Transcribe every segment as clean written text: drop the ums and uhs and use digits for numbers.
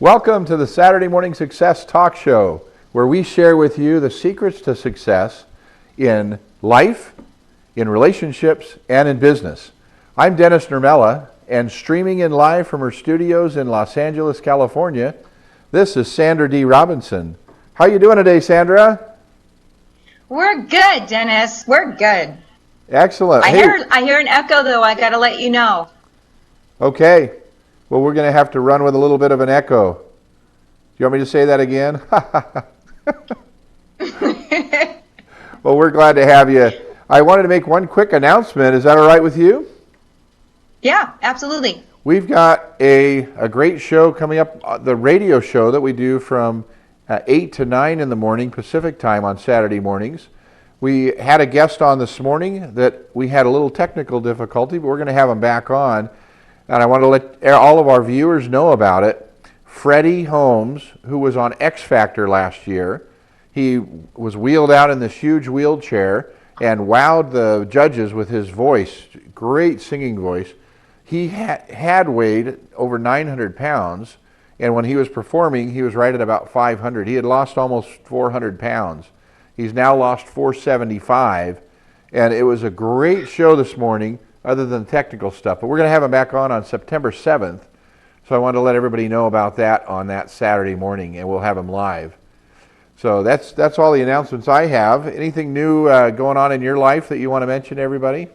Welcome to the Saturday Morning Success Talk Show, where we share with you the secrets to success in life, in relationships, and in business. I'm Dennis Nurmela, and streaming in live from her studios in Los Angeles, California, this is Sandra D. Robinson. How are you doing today, Sandra? We're good, Dennis. We're good. Excellent. I hear an echo, though. I got to let you know. Okay. Well, we're going to have to run with a little bit of an echo. Do you want me to say that again? Well, we're glad to have you. I wanted to make one quick announcement. Is that all right with you? Yeah, absolutely. We've got a great show coming up, the radio show that we do from 8 to 9 in the morning Pacific time on Saturday mornings. We had a guest on this morning that we had a little technical difficulty, but we're going to have him back on. And I want to let all of our viewers know about it. Freddie Holmes, who was on X Factor last year, he was wheeled out in this huge wheelchair and wowed the judges with his voice, great singing voice. He had weighed over 900 pounds, and when he was performing, he was right at about 500. He had lost almost 400 pounds. He's now lost 475, and it was a great show this morning, other than technical stuff. But we're going to have him back on September 7th, so I wanted to let everybody know about that on that Saturday morning, and we'll have him live. So that's all the announcements I have. Anything new going on in your life that you want to mention to everybody?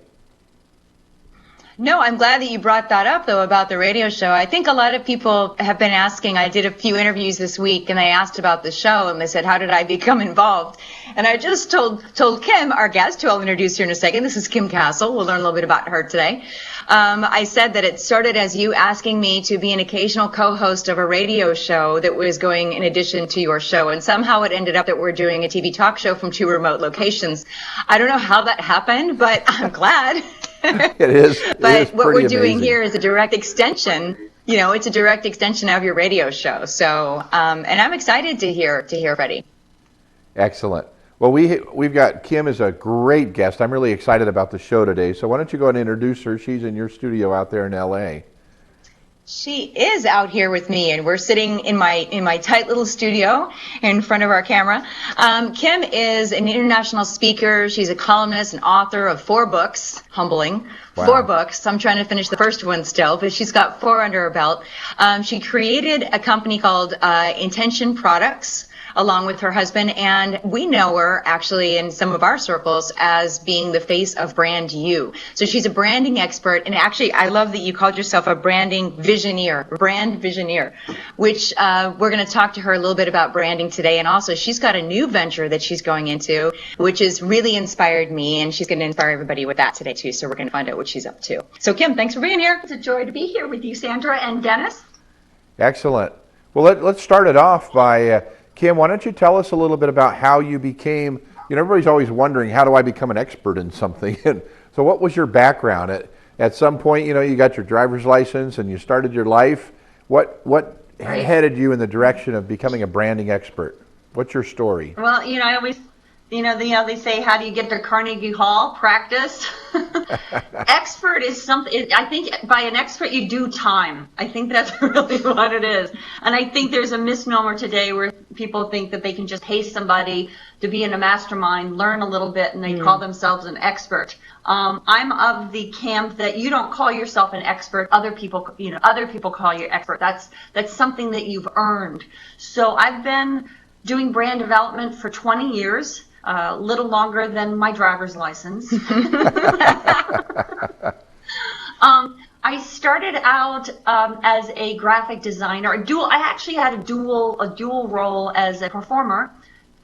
No, I'm glad that you brought that up, though, about the radio show. I think a lot of people have been asking. I did a few interviews this week, and they asked about the show, and they said, how did I become involved? And I just told Kim, our guest, who I'll introduce here in a second. This is Kim Castle. We'll learn a little bit about her today. I said that it started as you asking me to be an occasional co-host of a radio show that was going in addition to your show. And somehow it ended up that we're doing a TV talk show from 2 remote locations. I don't know how that happened, but I'm glad. It is. But what we're doing amazing. Here is a direct extension. You know, it's a direct extension of your radio show. So, and I'm excited to hear Freddie. Excellent. Well, we've got Kim as a great guest. I'm really excited about the show today. So why don't you go and introduce her? She's in your studio out there in LA. She is out here with me, and we're sitting in my tight little studio in front of our camera. Kim is an international speaker. She's a columnist and author of 4 books. Humbling. Wow. 4 books. I'm trying to finish the first one still, but she's got 4 under her belt. She created a company called Intention Products, along with her husband, and we know her actually in some of our circles as being the face of Brand You. So she's a branding expert, and actually I love that you called yourself a brand visioneer, which we're going to talk to her a little bit about branding today. And also she's got a new venture that she's going into, which has really inspired me, and she's going to inspire everybody with that today too. So we're going to find out what she's up to. So Kim, thanks for being here. It's a joy to be here with you, Sandra and Dennis. Excellent. Well, let's start it off by Kim, why don't you tell us a little bit about how you became, everybody's always wondering, how do I become an expert in something? And so what was your background? At some point, you got your driver's license and you started your life. What headed you in the direction of becoming a branding expert? What's your story? Well, I always, they say, how do you get to Carnegie Hall? Practice. Expert is something, I think by an expert you do time. I think that's really what it is. And I think there's a misnomer today where people think that they can just pay somebody to be in a mastermind, learn a little bit, and they call themselves an expert. I'm of the camp that you don't call yourself an expert. Other people call you expert. That's something that you've earned. So I've been doing brand development for 20 years. A little longer than my driver's license. I started out as a graphic designer. I actually had a dual role as a performer,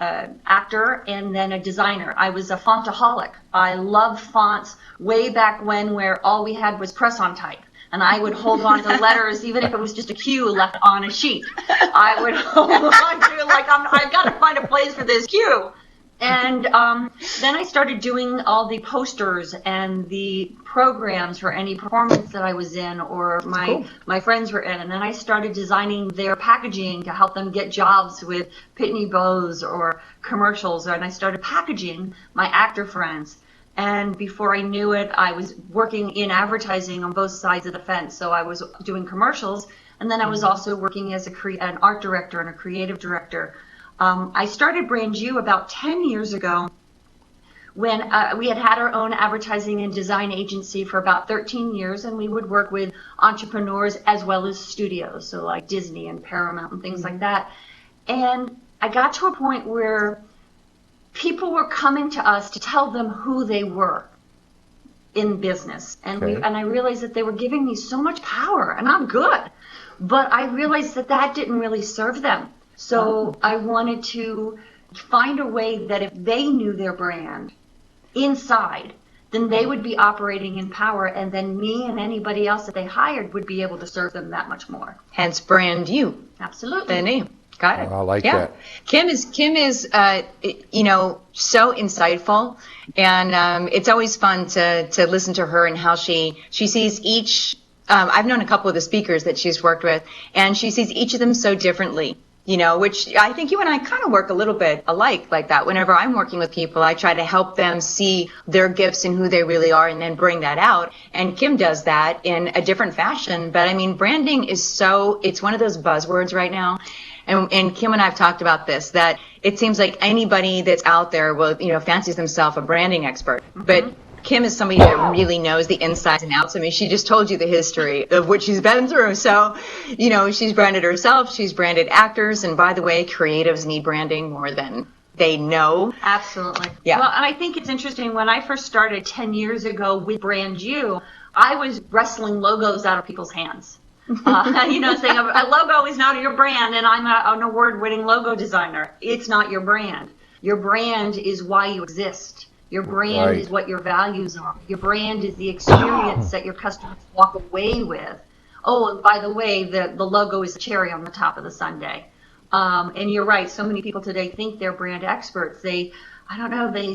actor, and then a designer. I was a fontaholic. I loved fonts way back when, where all we had was press-on type. And I would hold on to letters, even if it was just a Q left on a sheet. I would hold on to I've got to find a place for this Q. And then I started doing all the posters and the programs for any performance that I was in or my friends were in. And then I started designing their packaging to help them get jobs with Pitney Bowes or commercials. And I started packaging my actor friends. And before I knew it, I was working in advertising on both sides of the fence. So I was doing commercials. And then I was also working as an art director and a creative director. I started Brand You about 10 years ago when we had our own advertising and design agency for about 13 years, and we would work with entrepreneurs as well as studios, so like Disney and Paramount and things like that. And I got to a point where people were coming to us to tell them who they were in business. And Okay. and I realized that they were giving me so much power, and I'm good. But I realized that that didn't really serve them. So I wanted to find a way that if they knew their brand inside, then they would be operating in power, and then me and anybody else that they hired would be able to serve them that much more. Hence Brand You, Absolutely. the name. Got it. I like yeah. that. Kim is so insightful, and it's always fun to listen to her and how she sees each. I've known a couple of the speakers that she's worked with, and she sees each of them so differently. Which I think you and I kind of work a little bit alike like that. Whenever I'm working with people, I try to help them see their gifts and who they really are and then bring that out. And Kim does that in a different fashion. But I mean, branding is it's one of those buzzwords right now. And Kim and I have talked about this, that it seems like anybody that's out there will, fancies themselves a branding expert. But Kim is somebody that really knows the insides and outs. I mean, she just told you the history of what she's been through. So, she's branded herself, she's branded actors. And by the way, creatives need branding more than they know. Absolutely. Yeah. Well, I think it's interesting. When I first started 10 years ago with Brand You, I was wrestling logos out of people's hands. Saying a logo is not your brand, and I'm an award-winning logo designer. It's not your brand. Your brand is why you exist. Your brand Right. is what your values are. Your brand is the experience that your customers walk away with. Oh, and by the way, the logo is the cherry on the top of the sundae. And you're right. So many people today think they're brand experts. They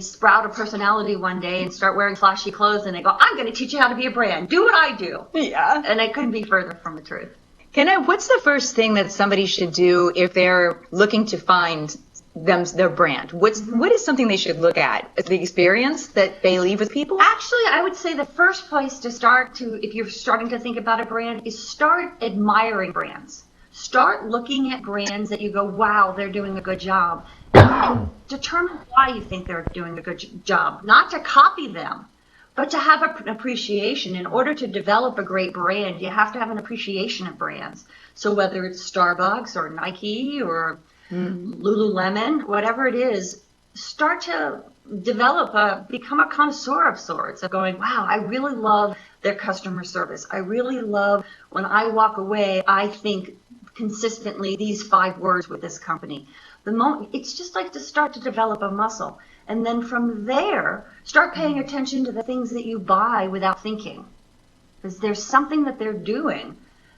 sprout a personality one day and start wearing flashy clothes, and they go, I'm going to teach you how to be a brand. Do what I do. Yeah. And it couldn't be further from the truth. What's the first thing that somebody should do if they're looking to find their brand? What is something they should look at? The experience that they leave with people? Actually, I would say the first place to start if you're starting to think about a brand, is start admiring brands. Start looking at brands that you go, wow, they're doing a good job. And determine why you think they're doing a good job. Not to copy them, but to have an appreciation. In order to develop a great brand, you have to have an appreciation of brands. So whether it's Starbucks or Nike or Lululemon, whatever it is, start to become a connoisseur of sorts, of going, wow, I really love their customer service. I really love when I walk away, I think consistently these 5 words with this company. It's just like to start to develop a muscle. And then from there, start paying attention to the things that you buy without thinking. Because there's something that they're doing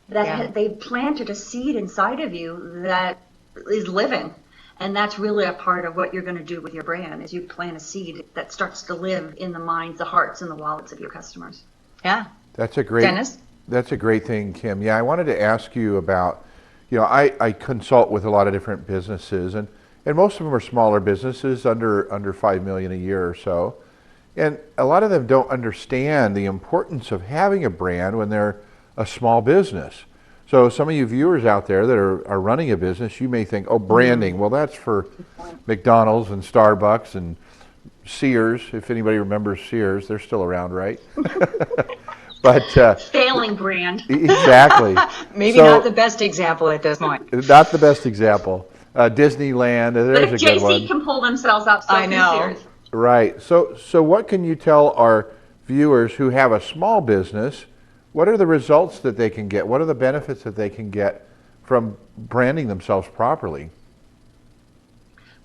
that they've planted a seed inside of you that is living. And that's really a part of what you're going to do with your brand, is you plant a seed that starts to live in the minds, the hearts, and the wallets of your customers. Yeah. That's a great thing, Kim. Yeah, I wanted to ask you about, I consult with a lot of different businesses, and most of them are smaller businesses, under 5 million a year or so. And a lot of them don't understand the importance of having a brand when they're a small business. So some of you viewers out there that are running a business, you may think, oh, branding, well, that's for McDonald's and Starbucks and Sears. If anybody remembers Sears, they're still around, right? But Failing brand. exactly. Maybe not the best example at this point. Not the best example. Disneyland, But there's if a good one. JC can pull themselves up, so I know. can Sears. Right. So what can you tell our viewers who have a small business? What are the results that they can get? What are the benefits that they can get from branding themselves properly?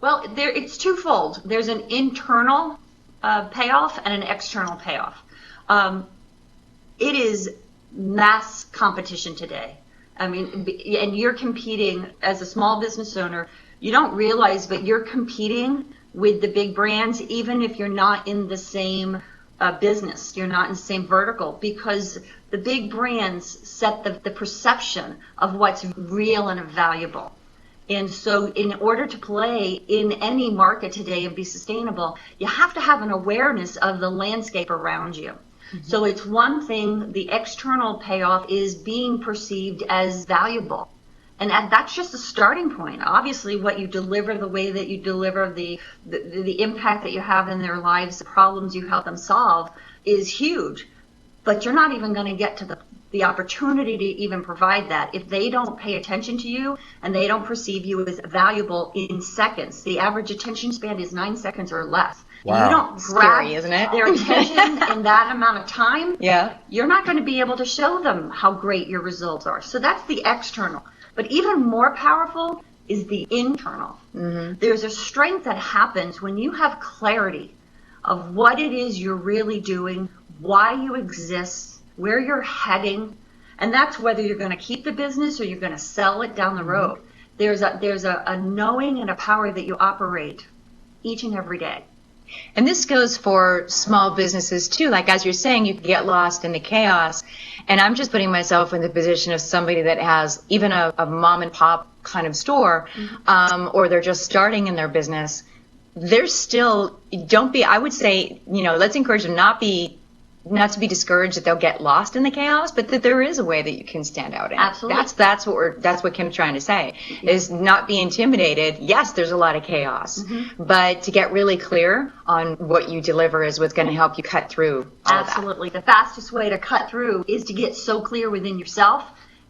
Well, it's twofold. There's an internal payoff and an external payoff. It is mass competition today. I mean, and you're competing as a small business owner. You don't realize, but you're competing with the big brands, even if you're not in the same business, you're not in the same vertical, because the big brands set the perception of what's real and valuable. And so in order to play in any market today and be sustainable, you have to have an awareness of the landscape around you. So it's one thing, the external payoff is being perceived as valuable. And that's just a starting point. Obviously, what you deliver, the way that you deliver, the impact that you have in their lives, the problems you help them solve is huge. But you're not even going to get to the opportunity to even provide that if they don't pay attention to you and they don't perceive you as valuable in seconds. The average attention span is 9 seconds or less. Wow. You don't grab Scary, isn't it? their attention in that amount of time, Yeah. you're not going to be able to show them how great your results are. So that's the external. But even more powerful is the internal. There's a strength that happens when you have clarity of what it is you're really doing, why you exist, where you're heading, and that's whether you're going to keep the business or you're going to sell it down the road. There's a knowing and a power that you operate each and every day. And this goes for small businesses too. Like as you're saying, you can get lost in the chaos. And I'm just putting myself in the position of somebody that has even a mom and pop kind of store, or they're just starting in their business. They're still, I would say, let's encourage them not to be discouraged that they'll get lost in the chaos, but that there is a way that you can stand out in. Absolutely. That's what Kim's trying to say, is not be intimidated. Yes, there's a lot of chaos, but to get really clear on what you deliver is what's going to help you cut through all of that. Absolutely. The fastest way to cut through is to get so clear within yourself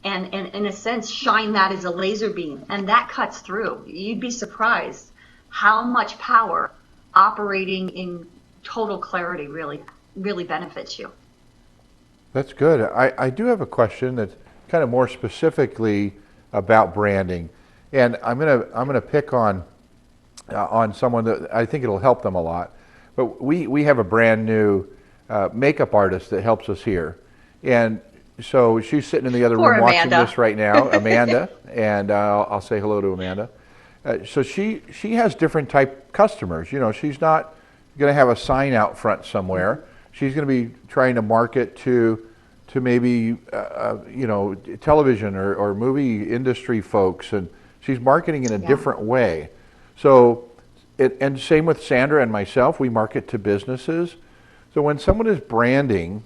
and in a sense, shine that as a laser beam. And that cuts through. You'd be surprised how much power operating in total clarity really benefits you. That's good. I do have a question that's kind of more specifically about branding, and I'm gonna pick on someone that I think it'll help them a lot. But we have a brand new makeup artist that helps us here, and so she's sitting in the other Poor room watching Amanda. this right now, Amanda, and I'll say hello to Amanda. So she has different type customers. She's not going to have a sign out front somewhere. She's going to be trying to market to maybe television or movie industry folks, and she's marketing in a different way. So, and same with Sandra and myself, we market to businesses. So when someone is branding,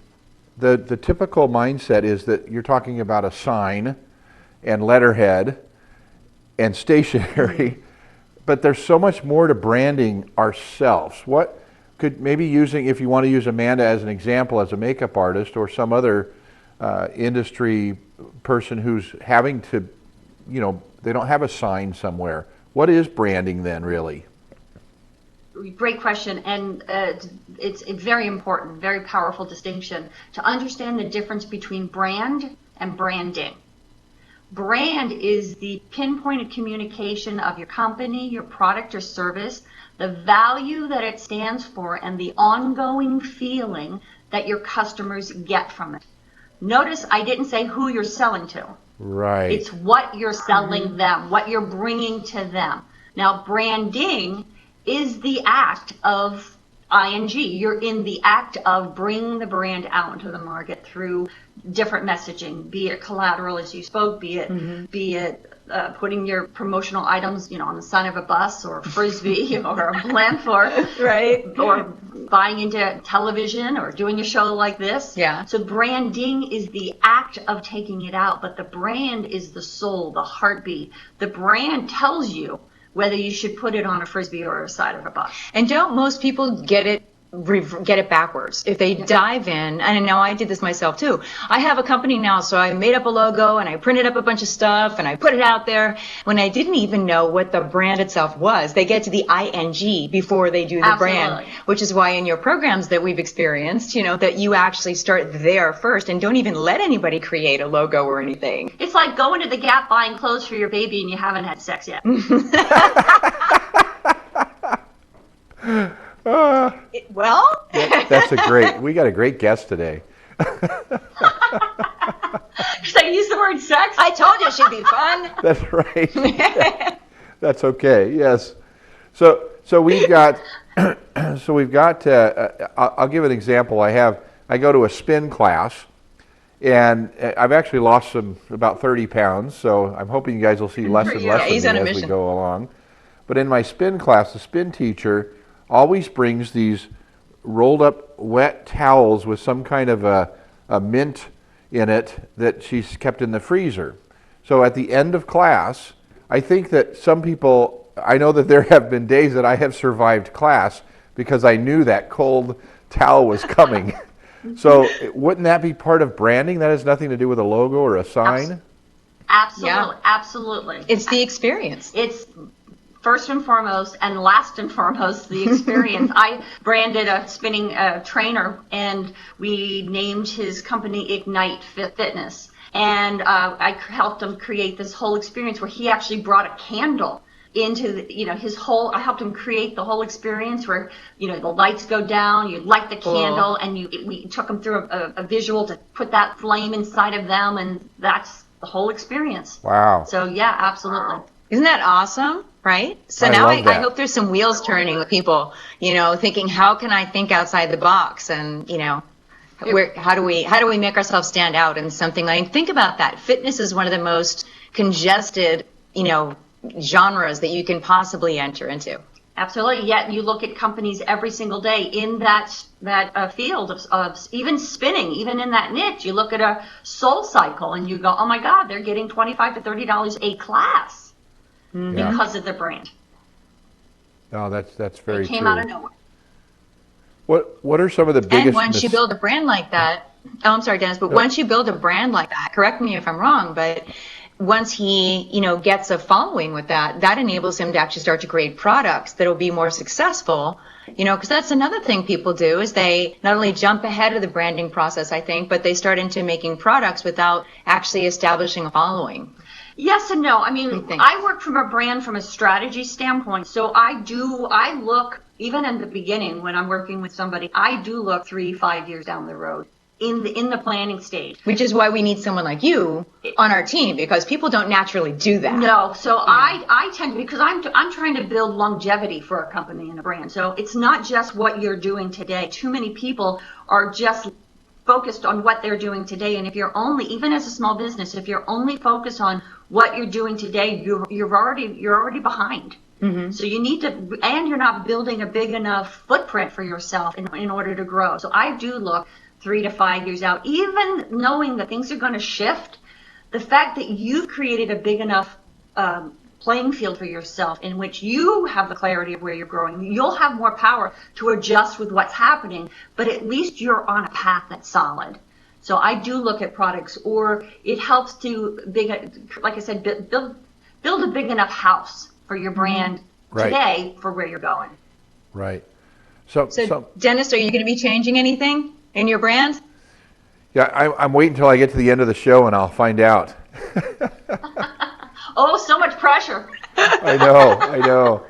the typical mindset is that you're talking about a sign and letterhead and stationery, but there's so much more to branding ourselves. What could maybe if you want to use Amanda as an example as a makeup artist or some other industry person who's having to, they don't have a sign somewhere. What is branding then really? Great question, and it's a very important, very powerful distinction to understand the difference between brand and branding. Brand is the pinpointed communication of your company, your product or service, the value that it stands for, and the ongoing feeling that your customers get from it. Notice I didn't say who you're selling to. Right. It's what you're selling them, what you're bringing to them. Now, branding is the act of ing. You're in the act of bringing the brand out into the market through different messaging, be it collateral as you spoke, be it putting your promotional items, on the side of a bus or a frisbee or a blimp, or Right. or buying into television or doing a show like this. Yeah. So branding is the act of taking it out, but the brand is the soul, the heartbeat. The brand tells you whether you should put it on a frisbee or a side of a bus. And don't most people get it backwards if they dive in? And I know I did this myself too. I have a company now, so I made up a logo and I printed up a bunch of stuff and I put it out there when I didn't even know what the brand itself was. They get to the ing before they do the brand, Absolutely. which is why in your programs that we've experienced, that you actually start there first and don't even let anybody create a logo or anything. It's like going to the Gap buying clothes for your baby and you haven't had sex yet. Well, We got a great guest today. Should I use the word sex? I told you it should be fun. That's right. That's okay. Yes. So we've got. I'll give an example. I go to a spin class, and I've actually lost about 30 pounds. So I'm hoping you guys will see less and less he's of on me a as we mission. go along. But in my spin class, the spin teacher always brings these rolled up wet towels with some kind of a mint in it that she's kept in the freezer. So at the end of class, I think that some people, I know that there have been days that I have survived class because I knew that cold towel was coming. So wouldn't that be part of branding? That has nothing to do with a logo or a sign? Absolutely, Yeah. absolutely. It's the experience. It's first and foremost and last and foremost the experience. I branded a spinning trainer, and we named his company Ignite Fitness. And I helped him create this whole experience where he actually brought a candle into his whole. I helped him create the whole experience where the lights go down, you light the candle, and we took him through a visual to put that flame inside of them, and that's the whole experience. Wow. So yeah, absolutely. Isn't that awesome? Right? So I now love I that. hope there's some wheels turning with people, thinking, how can I think outside the box? And, how do we make ourselves stand out in something like, think about that. Fitness is one of the most congested, genres that you can possibly enter into. Absolutely. Yet you look at companies every single day in that field of even spinning, even in that niche. You look at a Soul Cycle and you go, oh my God, they're getting $25 to $30 a class Yeah. because of the brand. Oh, that's very It came true. out of nowhere. What are some of the biggest And once you build a brand like that, I'm sorry, Dennis, but once you build a brand like that, correct me if I'm wrong, but once he, gets a following with that, that enables him to actually start to create products that will be more successful, because that's another thing people do is they not only jump ahead of the branding process, I think, but they start into making products without actually establishing a following. Yes and no. I mean, What do you think? I work from a brand from a strategy standpoint. So I look, even in the beginning when I'm working with somebody, I do look 3-5 years down the road in the planning stage. Which is why we need someone like you on our team, because people don't naturally do that. No, so I tend to, because I'm trying to build longevity for a company and a brand. So it's not just what you're doing today. Too many people are just focused on what they're doing today. And if you're only, even as a small business, if you're only focused on what you're doing today, you're already behind. Mm-hmm. So you need to, and you're not building a big enough footprint for yourself in order to grow. So I do look 3 to 5 years out, even knowing that things are going to shift. The fact that you've created a big enough playing field for yourself in which you have the clarity of where you're growing, you'll have more power to adjust with what's happening, but at least you're on a path that's solid. So I do look at products, or it helps to, like I said, build a big enough house for your brand today for where you're going. Right. So Dennis, are you going to be changing anything in your brand? Yeah, I'm waiting until I get to the end of the show and I'll find out. Oh, so much pressure. I know.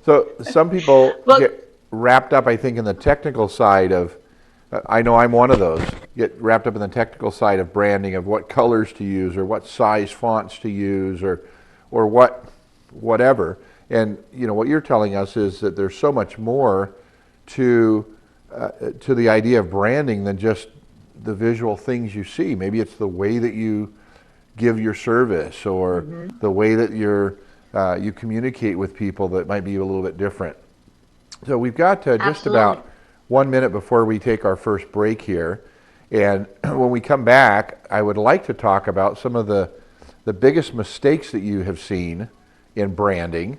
So some people get wrapped up, I think, in the technical side of, I know I'm one of those, get wrapped up in the technical side of branding, of what colors to use or what size fonts to use or whatever. And, what you're telling us is that there's so much more to the idea of branding than just the visual things you see. Maybe it's the way that you give your service or the way that you communicate with people that might be a little bit different. So we've got just about 1 minute before we take our first break here. And when we come back, I would like to talk about some of the biggest mistakes that you have seen in branding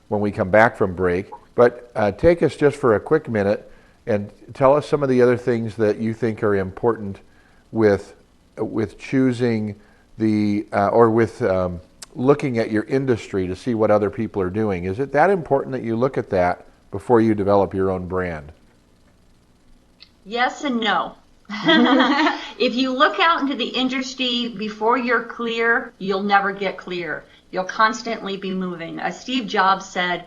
when we come back from break. But take us just for a quick minute and tell us some of the other things that you think are important with choosing looking at your industry to see what other people are doing. Is it that important that you look at that before you develop your own brand? Yes and no. If you look out into the industry before you're clear, you'll never get clear. You'll constantly be moving. Steve Jobs said,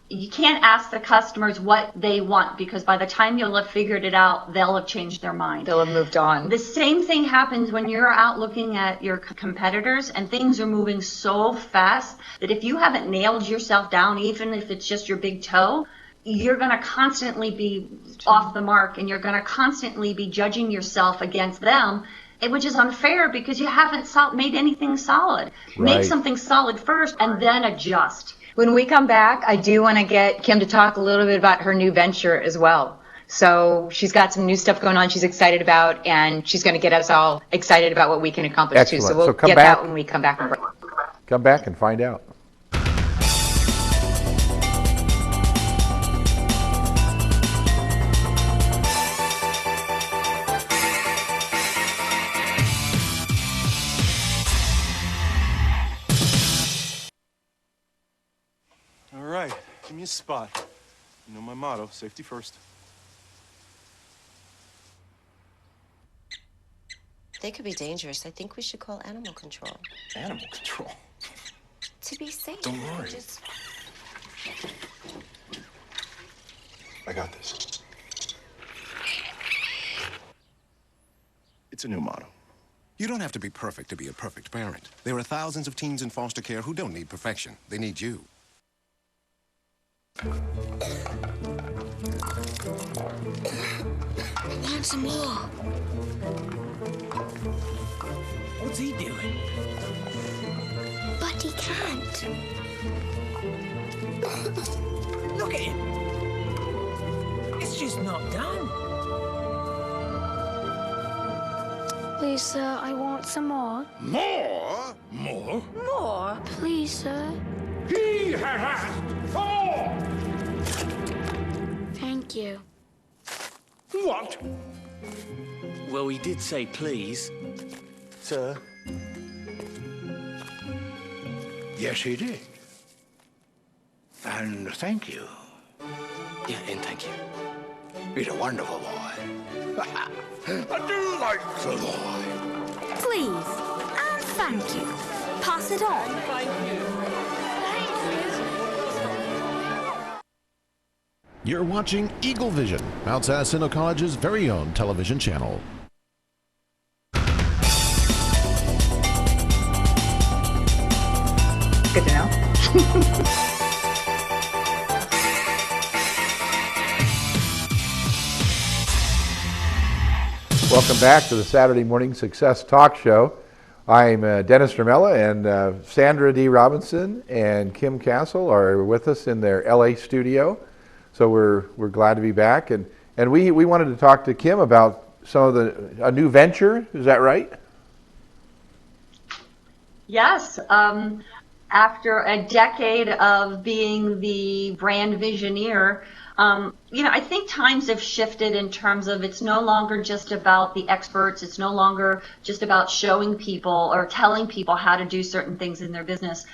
you can't ask the customers what they want, because by the time you'll have figured it out, they'll have changed their mind. They'll have moved on. The same thing happens when you're out looking at your competitors, and things are moving so fast that if you haven't nailed yourself down, even if it's just your big toe, you're going to constantly be off the mark, and you're going to constantly be judging yourself against them, which is unfair because you haven't made anything solid. Right. Make something solid first and then adjust. When we come back, I do want to get Kim to talk a little bit about her new venture as well. So she's got some new stuff going on she's excited about, and she's going to get us all excited about what we can accomplish too. Excellent. So we'll So come get back. that when we come back from break. Come back and find out. All right, give me a spot. You know my motto, safety first. They could be dangerous. I think we should call animal control. Animal control. To be safe. Don't worry. Just... I got this. It's a new motto. You don't have to be perfect to be a perfect parent. There are thousands of teens in foster care who don't need perfection. They need you. Want some more? What's he doing? But he can't. Look at him. It's just not done. Please, sir, I want some more. More? More? More? Please, sir. He has asked for! Thank you. What? Well, he did say please. Sir? Yes, he did. And thank you. Yeah, and thank you. He's a wonderful boy. I do like the boy. Please. And thank you. Pass it on. You're watching Eagle Vision, Mount San Jacinto College's very own television channel. Good to know. Welcome back to the Saturday Morning Success Talk Show. I'm Dennis Dramella, and Sandra D. Robinson and Kim Castle are with us in their LA studio. So we're glad to be back, and we wanted to talk to Kim about some of a new venture. Is that right? Yes. After a decade of being the brand visioneer, I think times have shifted in terms of it's no longer just about the experts. It's no longer just about showing people or telling people how to do certain things in their business.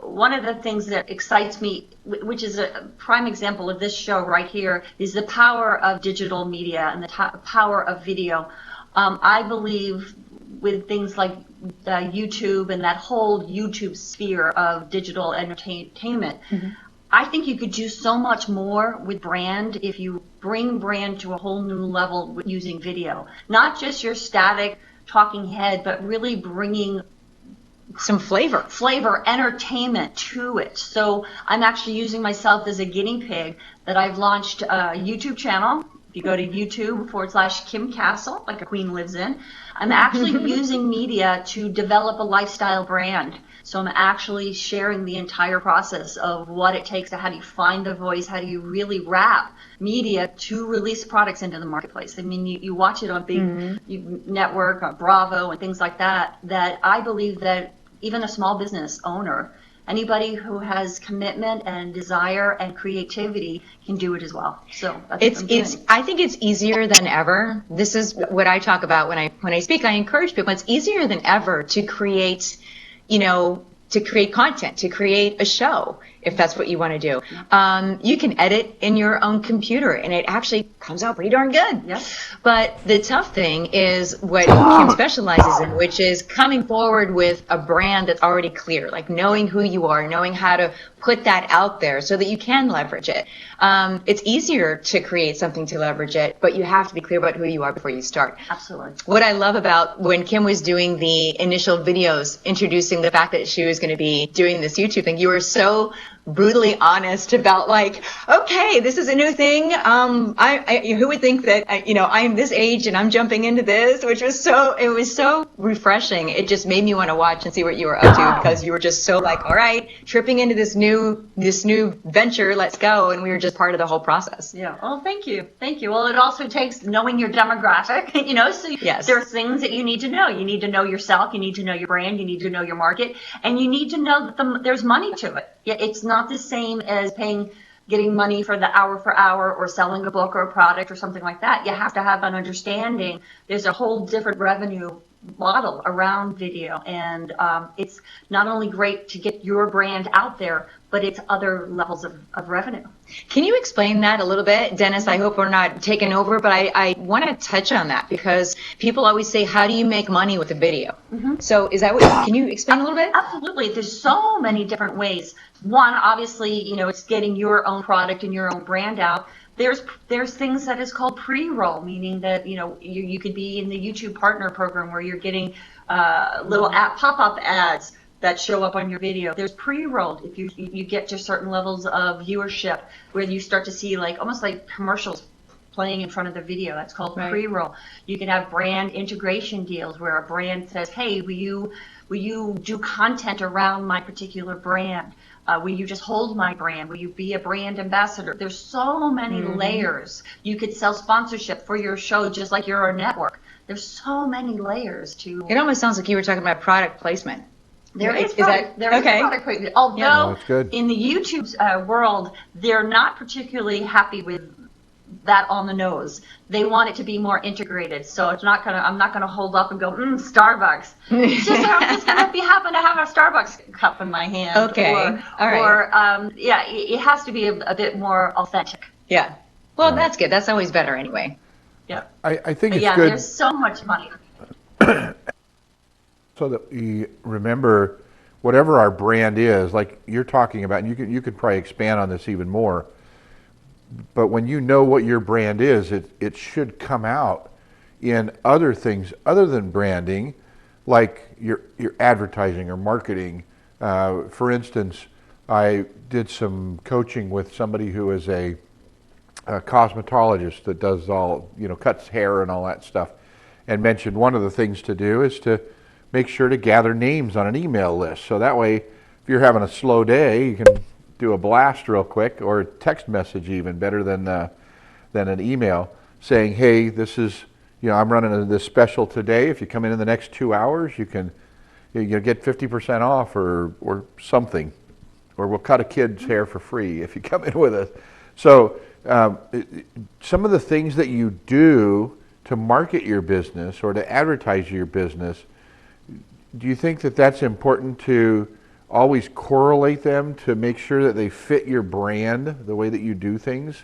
One of the things that excites me, which is a prime example of this show right here, is the power of digital media and the power of video. I believe with things like YouTube and that whole YouTube sphere of digital entertainment, I think you could do so much more with brand if you bring brand to a whole new level using video. Not just your static talking head, but really bringing Some flavor. entertainment to it. So I'm actually using myself as a guinea pig that I've launched a YouTube channel. If you go to YouTube/Kim Castle, like a queen lives in, I'm actually using media to develop a lifestyle brand. So I'm actually sharing the entire process of what it takes to how do you find the voice, how do you really wrap media to release products into the marketplace. I mean, you watch it on big network, on Bravo and things like that, that I believe that even a small business owner, anybody who has commitment and desire and creativity can do it as well. So that's what I'm doing. I think it's easier than ever. This is what I talk about when I speak. I encourage people. It's easier than ever to create, to create content, to create a show, if that's what you want to do. You can edit in your own computer, and it actually comes out pretty darn good. Yep. But the tough thing is what Kim specializes in, which is coming forward with a brand that's already clear, like knowing who you are, knowing how to put that out there so that you can leverage it. It's easier to create something to leverage it, but you have to be clear about who you are before you start. Absolutely. What I love about when Kim was doing the initial videos introducing the fact that she was going to be doing this YouTube thing, you were so brutally honest about like, okay, this is a new thing. Who would think that, I'm this age and I'm jumping into this, it was so refreshing. It just made me want to watch and see what you were up to, because you were just so like, all right, tripping into this new venture, let's go. And we were just part of the whole process. Yeah. Well, thank you. Thank you. Well, it also takes knowing your demographic, so Yes. there are things that you need to know. You need to know yourself. You need to know your brand. You need to know your market, and you need to know that there's money to it. Yeah, it's not the same as getting money for the hour for hour, or selling a book or a product or something like that. You have to have an understanding. There's a whole different revenue model around video, and it's not only great to get your brand out there, but it's other levels of revenue. Can you explain that a little bit, Dennis? I hope we're not taking over, but I want to touch on that, because people always say, how do you make money with a video? So can you explain a little bit? Absolutely. There's so many different ways. One, obviously, it's getting your own product and your own brand out. There's things that is called pre-roll, meaning that, you could be in the YouTube partner program where you're getting little pop-up ads that show up on your video. There's pre-rolled if you get to certain levels of viewership, where you start to see almost like commercials playing in front of the video. That's called pre-roll. You can have brand integration deals where a brand says, hey, will you do content around my particular brand? Will you just hold my brand? Will you be a brand ambassador? There's so many layers. You could sell sponsorship for your show just like you're a network. There's so many layers to. It almost sounds like you were talking about product placement. There is product placement. Although that's good. in the YouTube world, they're not particularly happy with that on the nose. They want it to be more integrated. So I'm not gonna hold up and go, Starbucks. It's just I'm just gonna happen to have a Starbucks cup in my hand. Okay. All right. Or it has to be a bit more authentic. Yeah. Well, that's good. That's always better anyway. Yeah. I think But it's yeah, good. there's so much money. So that we remember whatever our brand is, like you're talking about, and you could probably expand on this even more. But when you know what your brand is, it should come out in other things other than branding, like your advertising or marketing. For instance, I did some coaching with somebody who is a cosmetologist that does all, cuts hair and all that stuff, and mentioned one of the things to do is to make sure to gather names on an email list. So that way, if you're having a slow day, you can do a blast real quick, or a text message even better than an email, saying, hey, this is, I'm running this special today. If you come in the next 2 hours, you can get 50% off or something, or we'll cut a kid's hair for free if you come in with us. So some of the things that you do to market your business or to advertise your business, do you think that that's important to always correlate them to make sure that they fit your brand, the way that you do things?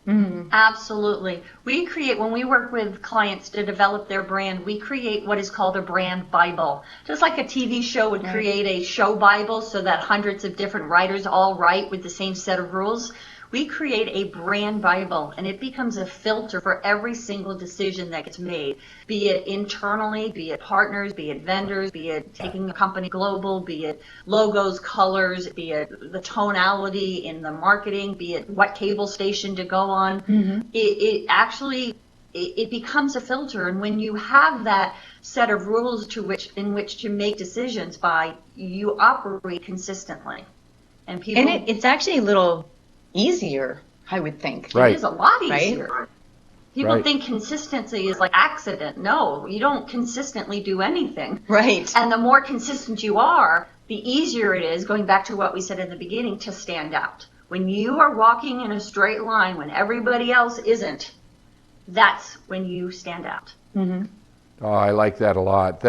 Absolutely. When we work with clients to develop their brand, we create what is called a brand Bible. Just like a TV show would create a show Bible so that hundreds of different writers all write with the same set of rules. We create a brand Bible, and it becomes a filter for every single decision that gets made, be it internally, be it partners, be it vendors, be it taking a company global, be it logos, colors, be it the tonality in the marketing, be it what cable station to go on. It actually becomes a filter, and when you have that set of rules in which to make decisions by, you operate consistently. And it's actually a little easier, I would think. Right. It is a lot easier. Right? People think consistency is like accident. No, you don't consistently do anything. Right. And the more consistent you are, the easier it is, going back to what we said in the beginning, to stand out. When you are walking in a straight line when everybody else isn't, that's when you stand out. Oh, I like that a lot.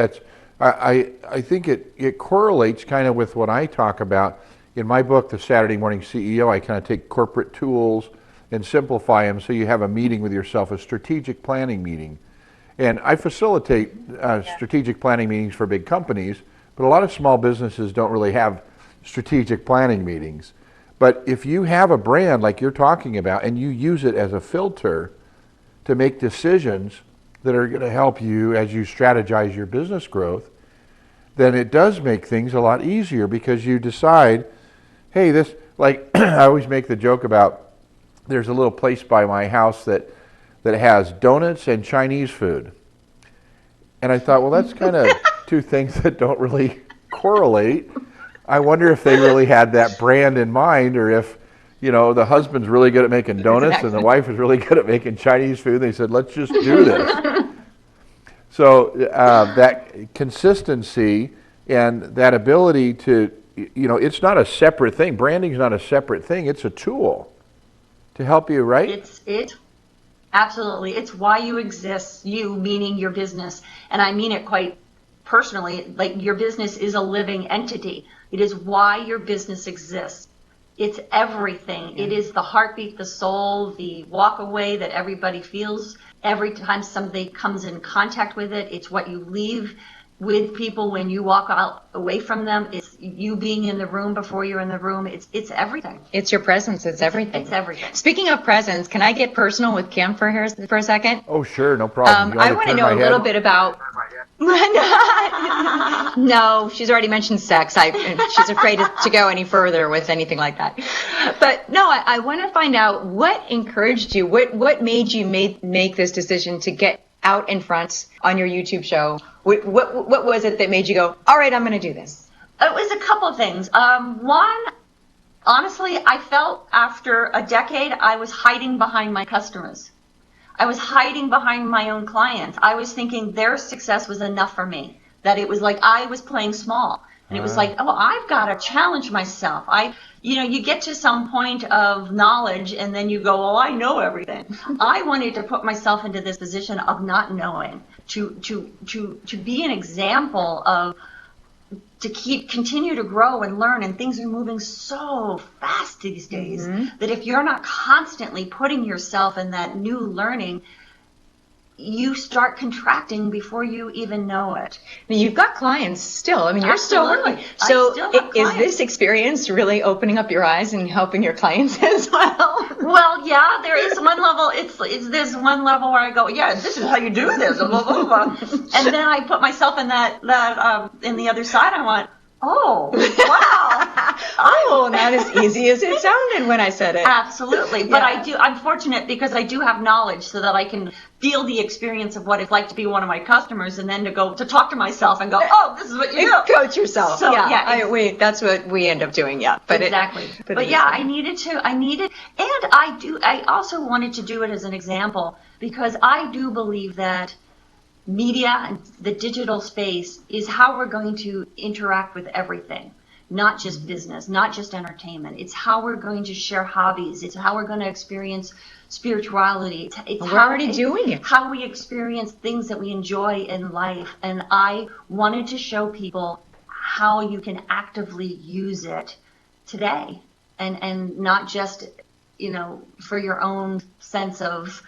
I think it correlates kind of with what I talk about. In my book, The Saturday Morning CEO, I kind of take corporate tools and simplify them so you have a meeting with yourself, a strategic planning meeting. And I facilitate strategic planning meetings for big companies, but a lot of small businesses don't really have strategic planning meetings. But if you have a brand like you're talking about and you use it as a filter to make decisions that are going to help you as you strategize your business growth, then it does make things a lot easier, because you decide hey, this, like, I always make the joke about, there's a little place by my house that has donuts and Chinese food. And I thought, well, that's kind of two things that don't really correlate. I wonder if they really had that brand in mind, or if, you know, the husband's really good at making donuts and the wife is really good at making Chinese food. They said, let's just do this. So that consistency and that ability to, you know, it's not a separate thing. Branding is not a separate thing. It's a tool to help you, right? Absolutely. It's why you exist, you meaning your business. And I mean it quite personally, like your business is a living entity. It is why your business exists. It's everything. It is the heartbeat, the soul, the walk away that everybody feels every time somebody comes in contact with it. It's what you leave with people when you walk out away from them. It's you being in the room before you're in the room. It's everything. It's your presence. It's everything. It's everything. Speaking of presence, can I get personal with Kim for a second? Oh, sure, no problem. I want to know a little bit about. No, she's already mentioned sex. She's afraid to go any further with anything like that. But no, I want to find out what encouraged you. What made you make this decision to get out in front on your YouTube show? What was it that made you go, all right, I'm going to do this? It was a couple of things. One, honestly, I felt after a decade I was hiding behind my customers. I was hiding behind my own clients. I was thinking their success was enough for me, that it was like I was playing small. And it was like, oh, I've got to challenge myself. You get to some point of knowledge and then you go, oh, I know everything. I wanted to put myself into this position of not knowing, to be an example of, to continue to grow and learn, and things are moving so fast these days that if you're not constantly putting yourself in that new learning, you start contracting before you even know it. I mean, you've got clients still. I mean, you're still working. So is this experience really opening up your eyes and helping your clients as well? Well, yeah, there is one level. It's there's one level where I go, yeah, this is how you do this, blah, blah, blah. And then I put myself in that in the other side. I went, oh, wow. Oh, not as easy as it sounded when I said it. Absolutely. But I'm fortunate because I do have knowledge so that I can feel the experience of what it's like to be one of my customers, and then to talk to myself and go, oh, this is what you do. Coach yourself. So, that's what we end up doing, yeah. But exactly. But yeah, I needed, and I also wanted to do it as an example, because I do believe that media and the digital space is how we're going to interact with everything, not just business, not just entertainment. It's how we're going to share hobbies. It's how we're going to experience spirituality. We're already doing it. How we experience things that we enjoy in life. And I wanted to show people how you can actively use it today, and not just, for your own sense of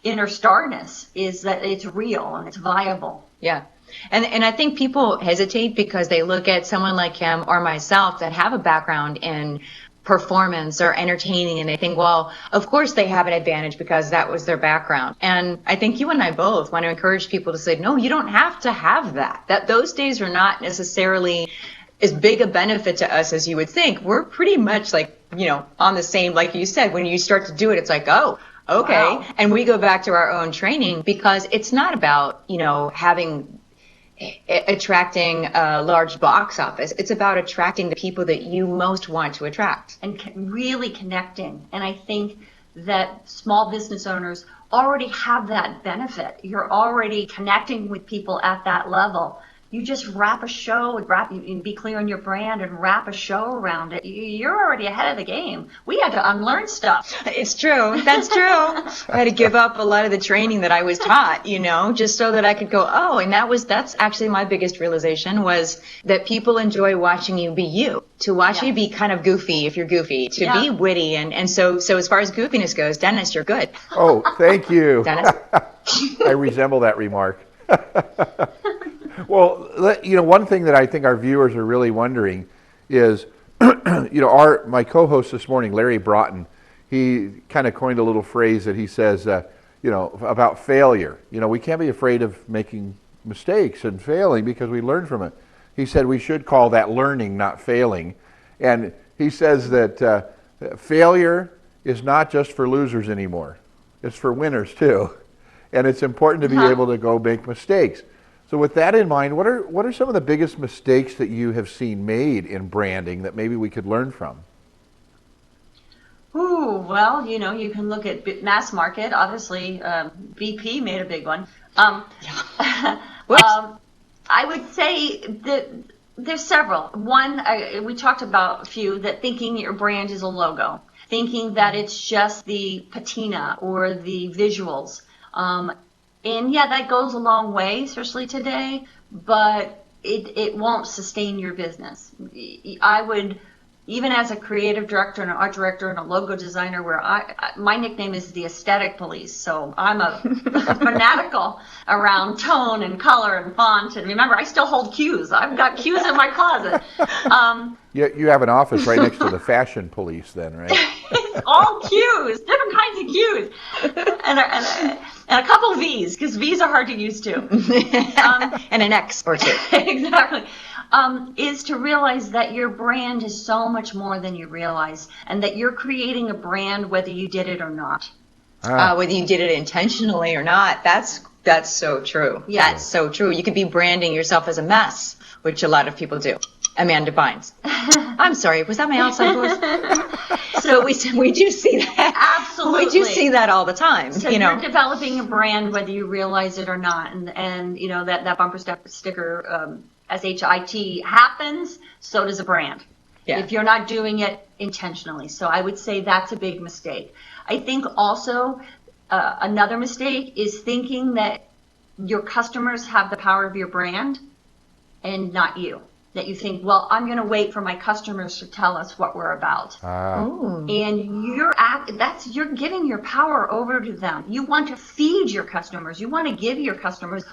inner starness, is that it's real and it's viable. Yeah. And I think people hesitate because they look at someone like him or myself that have a background in performance or entertaining, and they think, well, of course they have an advantage because that was their background. And I think you and I both want to encourage people to say, no, you don't have to have that. That those days are not necessarily as big a benefit to us as you would think. We're pretty much like, on the same, like you said, when you start to do it, it's like, oh, okay. Wow. And we go back to our own training, because it's not about, attracting a large box office. It's about attracting the people that you most want to attract. And really connecting. And I think that small business owners already have that benefit. You're already connecting with people at that level. You just wrap a show, and be clear on your brand and wrap a show around it. You're already ahead of the game. We had to unlearn stuff. It's true. That's true. I had to give up a lot of the training that I was taught, just so that I could go, oh, and that's actually my biggest realization, was that people enjoy watching you be you, to watch you be kind of goofy if you're goofy, to be witty. And so as far as goofiness goes, Dennis, you're good. Oh, thank you. Dennis? I resemble that remark. Well, one thing that I think our viewers are really wondering is, my co-host this morning, Larry Broughton, he kind of coined a little phrase that he says, about failure. We can't be afraid of making mistakes and failing because we learn from it. He said we should call that learning, not failing. And He says that failure is not just for losers anymore. It's for winners too. And it's important to be able to go make mistakes. So with that in mind, what are some of the biggest mistakes that you have seen made in branding that maybe we could learn from? Ooh, well, you can look at mass market. Obviously, BP made a big one. I would say that there's several. One, we talked about a few, that thinking your brand is a logo, thinking that it's just the patina or the visuals. And yeah, that goes a long way, especially today, but it won't sustain your business. I would, even as a creative director and an art director and a logo designer, where my nickname is the aesthetic police. So I'm a fanatical around tone and color and font. And remember, I still hold cues. I've got cues in my closet. You have an office right next to the fashion police then, right? All cues, different kinds of cues. And a couple V's, because V's are hard to use too. And an X or two. Exactly. Is to realize that your brand is so much more than you realize, and that you're creating a brand whether you did it or not. Whether you did it intentionally or not, that's so true. Yeah. That's so true. You could be branding yourself as a mess, which a lot of people do. Amanda Bynes. I'm sorry, was that my outside voice? So we do see that. Absolutely. We do see that all the time. So you're developing a brand whether you realize it or not, and that bumper sticker SHIT happens, so does a brand. Yeah. If you're not doing it intentionally. So I would say that's a big mistake. I think also another mistake is thinking that your customers have the power of your brand and not you. That you think, well, I'm going to wait for my customers to tell us what we're about. And you're giving your power over to them. You want to feed your customers. You want to give your customers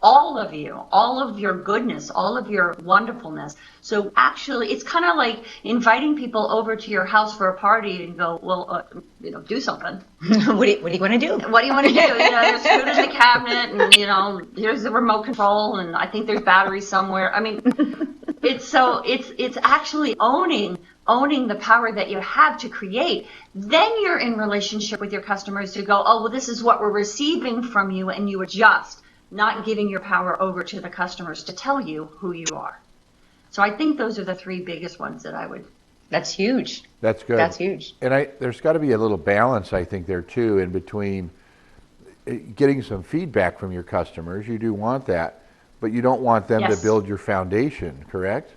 all of you, all of your goodness, all of your wonderfulness. So actually, it's kind of like inviting people over to your house for a party and go, well, do something. What do you want to do? What do you want to do? There's food in the cabinet, and here's the remote control, and I think there's batteries somewhere. I mean, it's actually owning the power that you have to create. Then you're in relationship with your customers to go, oh, well, this is what we're receiving from you, and you adjust. Not giving your power over to the customers to tell you who you are. So I think those are the three biggest ones that I would. That's huge. That's good. That's huge. And there's got to be a little balance, I think, there too, in between getting some feedback from your customers. You do want that, but you don't want them to build your foundation, correct?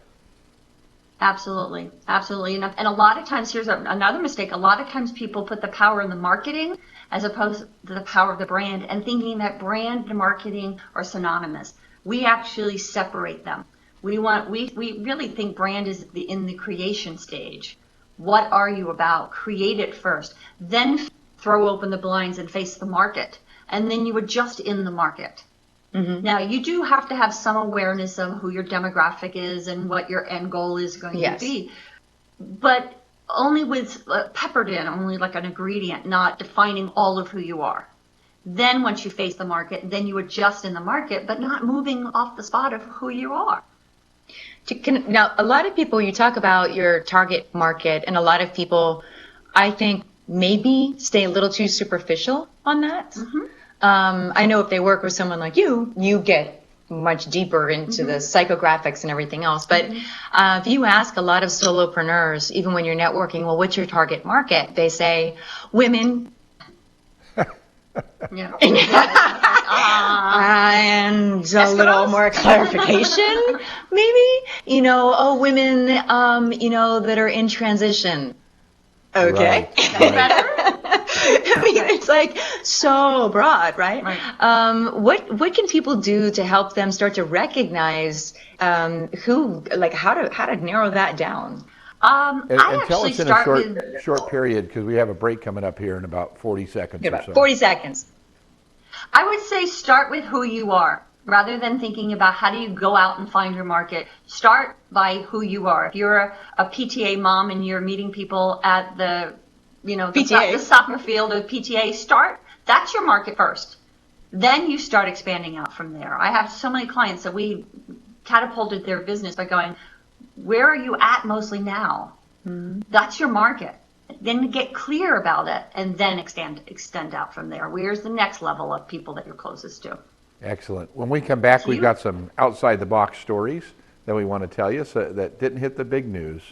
Absolutely. Absolutely. And a lot of times, here's another mistake. A lot of times people put the power in the marketing as opposed to the power of the brand, and thinking that brand and marketing are synonymous. We actually separate them. We really think brand is in the creation stage. What are you about? Create it first. Then throw open the blinds and face the market. And then you adjust in the market. Mm-hmm. Now, you do have to have some awareness of who your demographic is and what your end goal is going to be. But only with peppered in, only like an ingredient, not defining all of who you are. Then once you face the market, then you adjust in the market, but not moving off the spot of who you are. Now, a lot of people, you talk about your target market, and a lot of people, I think, maybe stay a little too superficial on that. Mm-hmm. I know if they work with someone like you get much deeper into the psychographics and everything else. But if you ask a lot of solopreneurs, even when you're networking, well, what's your target market? They say women. And a little more clarification, maybe, women, that are in transition. Okay. Right. Better? I mean, it's like so broad, right? What can people do to help them start to recognize how to narrow that down? And tell us in a short period, because we have a break coming up here in about 40 seconds or so. 40 seconds. I would say start with who you are. Rather than thinking about how do you go out and find your market, start by who you are. If you're a PTA mom and you're meeting people at the soccer field or PTA, that's your market first. Then you start expanding out from there. I have so many clients that we catapulted their business by going, where are you at mostly now? That's your market. Then get clear about it and then extend out from there. Where's the next level of people that you're closest to? Excellent. When we come back, we've got some outside the box stories that we want to tell you that didn't hit the big news.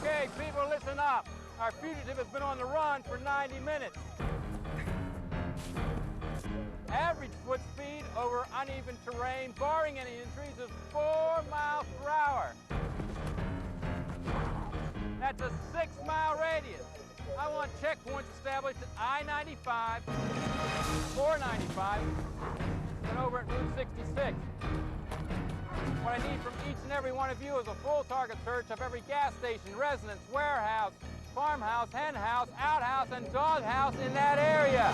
Okay, people, listen up. Our fugitive has been on the run for 90 minutes. Average foot speed over uneven terrain, barring any injuries, is 4 miles per hour. That's a 6-mile radius. I want checkpoints established at I-95, 495, and over at Route 66. What I need from each and every one of you is a full target search of every gas station, residence, warehouse, farmhouse, hen house, outhouse, and doghouse in that area.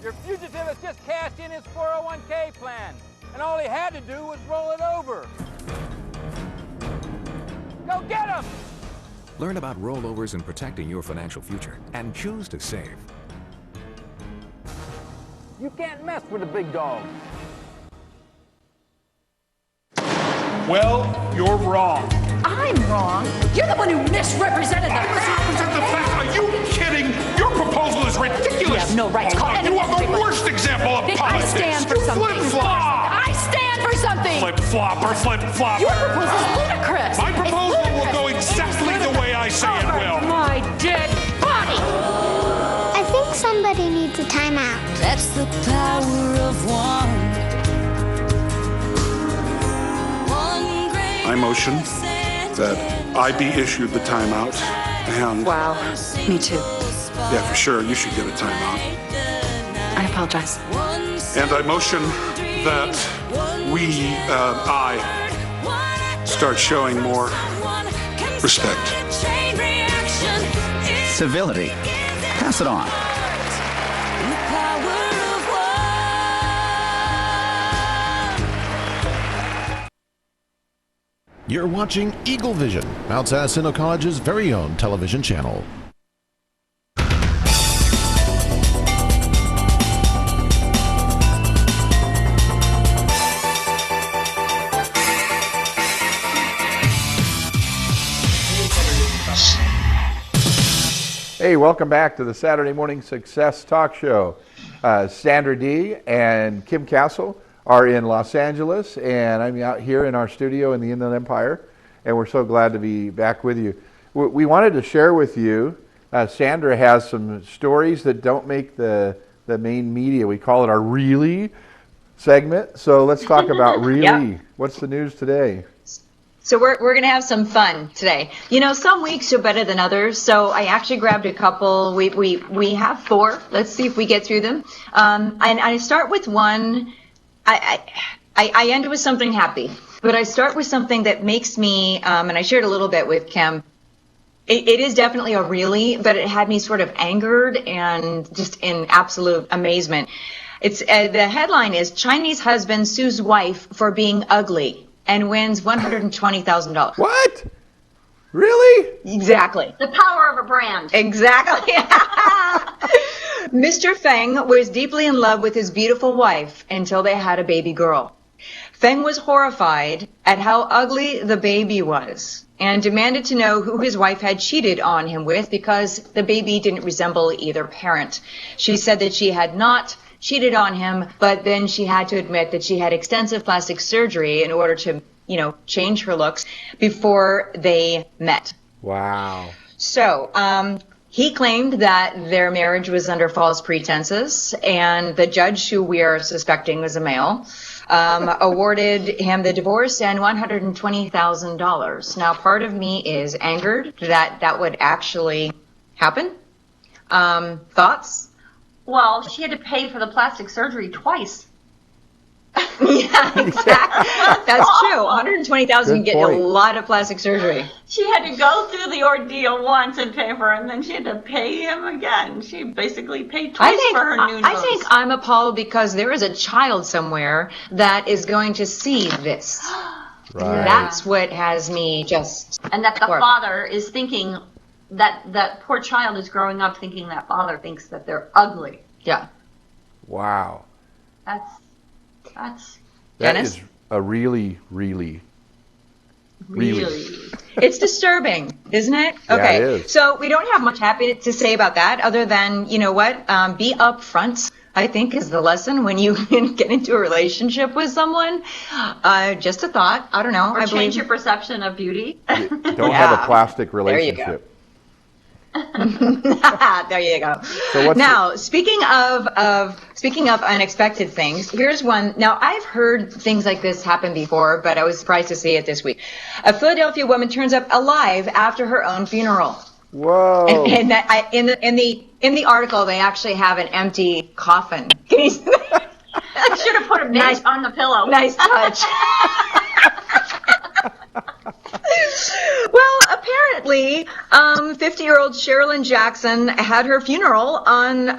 Your fugitive has just cashed in his 401k plan, and all he had to do was roll it over. Go get him! Learn about rollovers and protecting your financial future, and choose to save. You can't mess with a big dog. Well, you're wrong. I'm wrong. You're the one who misrepresented the facts. Misrepresent the facts? Are you kidding? Your proposal is ridiculous. You have no right to call You are the worst example of politics. I stand for something. Flip-flop. I stand for something. Flip-flopper, flip-flopper. Your proposal's ludicrous. My proposal will go exactly the way I say it will. My dead body. I think somebody needs a timeout. That's the power of one. I motion that I be issued the timeout, and... Wow, me too. Yeah, for sure, you should get a timeout. I apologize. And I motion that I start showing more respect. Civility. Pass it on. You're watching Eagle Vision, Mount San Jacinto College's very own television channel. Hey, welcome back to the Saturday Morning Success Talk Show. Sandra Dee and Kim Castle are in Los Angeles, and I'm out here in our studio in the Inland Empire, and we're so glad to be back with you. We wanted to share with you, Sandra has some stories that don't make the main media. We call it our Really segment, so let's talk about Really. Yep. What's the news today? So we're going to have some fun today. You know, some weeks are better than others, so I actually grabbed a couple. We have 4. Let's see if we get through them. And I start with one. I end with something happy, but I start with something that makes me, and I shared a little bit with Kim, it is definitely a really, but it had me sort of angered and just in absolute amazement. It's the headline is Chinese husband sues wife for being ugly and wins $120,000. What? Really? Exactly. The power of a brand. Exactly. Mr. Feng was deeply in love with his beautiful wife until they had a baby girl. Feng was horrified at how ugly the baby was and demanded to know who his wife had cheated on him with because the baby didn't resemble either parent. She said that she had not cheated on him, but then she had to admit that she had extensive plastic surgery in order to, change her looks before they met. Wow. So, He claimed that their marriage was under false pretenses, and the judge, who we are suspecting was a male, awarded him the divorce and $120,000. Now, part of me is angered that that would actually happen. Thoughts? Well, she had to pay for the plastic surgery twice. Yeah, exactly. That's true. $120,000 you get a lot of plastic surgery. She had to go through the ordeal once and pay for it, and then she had to pay him again. She basically paid twice for her new nose. I think I'm appalled because there is a child somewhere that is going to see this. Right. That's what has me just... And that the father is thinking, that poor child is growing up thinking that father thinks that they're ugly. Yeah. Wow. That Dennis? is a really. It's disturbing, isn't it? Yeah, Okay. it is. So we don't have much happy to say about that other than, you know what, be upfront, I think, is the lesson when you get into a relationship with someone. Just a thought. I don't know. Or change your perception of beauty. Don't have a plastic relationship. There you go. So now, speaking of unexpected things, here's one. Now, I've heard things like this happen before, but I was surprised to see it this week. A Philadelphia woman turns up alive after her own funeral. Whoa! And in the article, they actually have an empty coffin. I should have put a nice on the pillow. Nice touch. Well, apparently, 50-year-old Sherilyn Jackson had her funeral on,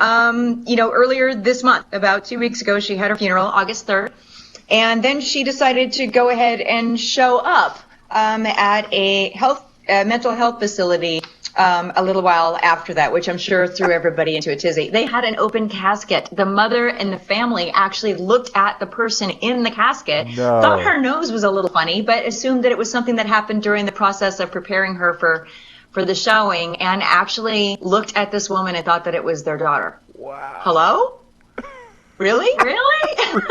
earlier this month. About 2 weeks ago, she had her funeral, August 3rd. And then she decided to go ahead and show up at a mental health facility a little while after that, which I'm sure threw everybody into a tizzy. They had an open casket. The mother and the family actually looked at the person in the casket, thought her nose was a little funny, but assumed that it was something that happened during the process of preparing her for the showing, and actually looked at this woman and thought that it was their daughter. Wow. Hello? Really? Really?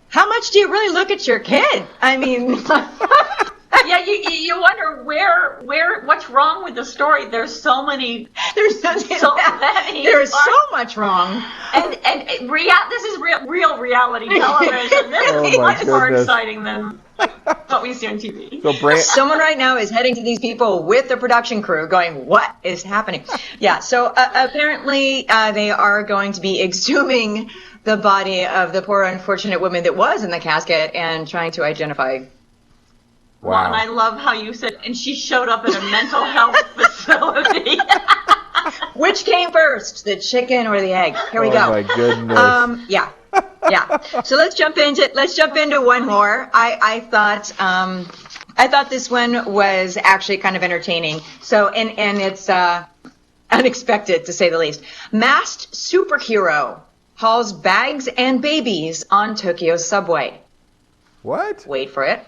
How much do you really look at your kid? I mean... Yeah, you wonder what's wrong with the story. There's so many. There's so much wrong. And this is real reality television. This is much more exciting than what we see on TV. So someone right now is heading to these people with the production crew going, what is happening? Yeah, so apparently they are going to be exhuming the body of the poor unfortunate woman that was in the casket and trying to identify. Wow. Well, and I love how you said, and she showed up at a mental health facility. Which came first, the chicken or the egg? Here we go. Oh my goodness. Yeah. So let's jump into one more. I thought this one was actually kind of entertaining. So and it's unexpected to say the least. Masked superhero hauls bags and babies on Tokyo subway. What? Wait for it.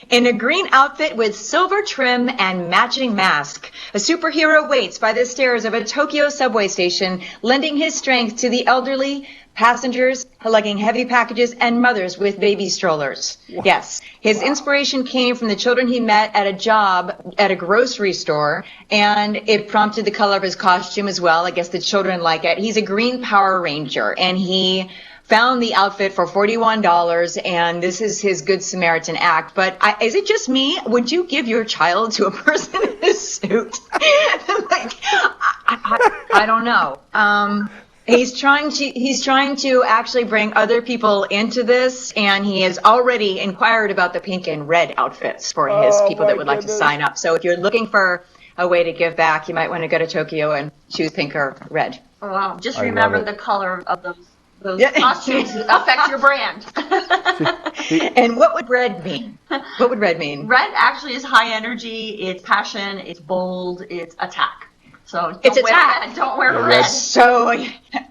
In a green outfit with silver trim and matching mask, a superhero waits by the stairs of a Tokyo subway station, lending his strength to the elderly, passengers lugging heavy packages, and mothers with baby strollers. Wow. Yes, his inspiration came from the children he met at a job at a grocery store, and it prompted the color of his costume as well. I guess the children like it. He's a green Power Ranger, and he found the outfit for $41, and this is his Good Samaritan act. But is it just me? Would you give your child to a person in a suit? I don't know. He's trying to actually bring other people into this, and he has already inquired about the pink and red outfits for his people that would like to sign up. So if you're looking for a way to give back, you might want to go to Tokyo and choose pink or red. Oh, wow. Just remember the color of those costumes affect your brand. And what would red mean? Red actually is high energy, it's passion, it's bold, it's attack. So don't wear red. So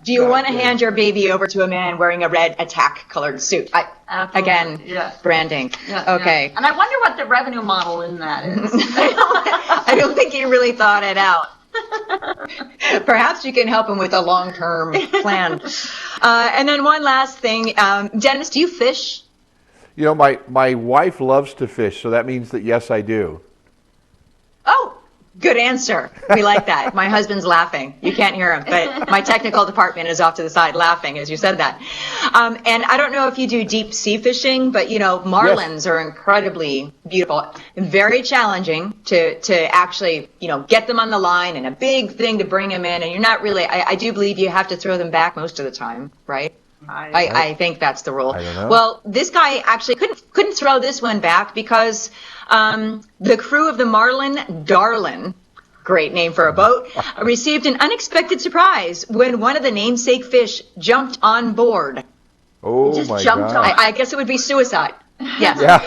do you want to hand your baby over to a man wearing a red attack colored suit? Branding. Yeah, okay. Yeah. And I wonder what the revenue model in that is. I don't think he really thought it out. Perhaps you can help him with a long-term plan. And then one last thing. Dennis, do you fish? You know, my wife loves to fish, so that means that yes, I do. Oh, Good answer. We like that. My husband's laughing. You can't hear him, but my technical department is off to the side laughing as you said that. And I don't know if you do deep sea fishing, but marlins are incredibly beautiful, very challenging to actually, get them on the line, and a big thing to bring them in. And you're not really, I do believe you have to throw them back most of the time, right? I think that's the rule. I don't know. Well, this guy actually couldn't throw this one back because the crew of the Marlin Darlin, great name for a boat, received an unexpected surprise when one of the namesake fish jumped on bound. Oh Just my jumped God. on. I guess it would be suicide. Yes. Yeah.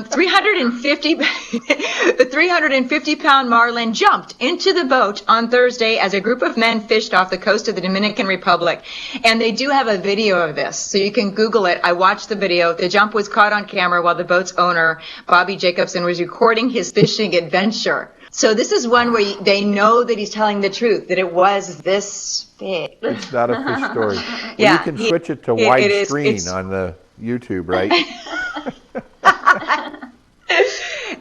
350-pound marlin jumped into the boat on Thursday as a group of men fished off the coast of the Dominican Republic. And they do have a video of this, so you can Google it. I watched the video. The jump was caught on camera while the boat's owner, Bobby Jacobson, was recording his fishing adventure. So this is one where they know that he's telling the truth, that it was this fish. It's not a fish story. Yeah, You can switch it to it is- widescreen it's- on the YouTube, right?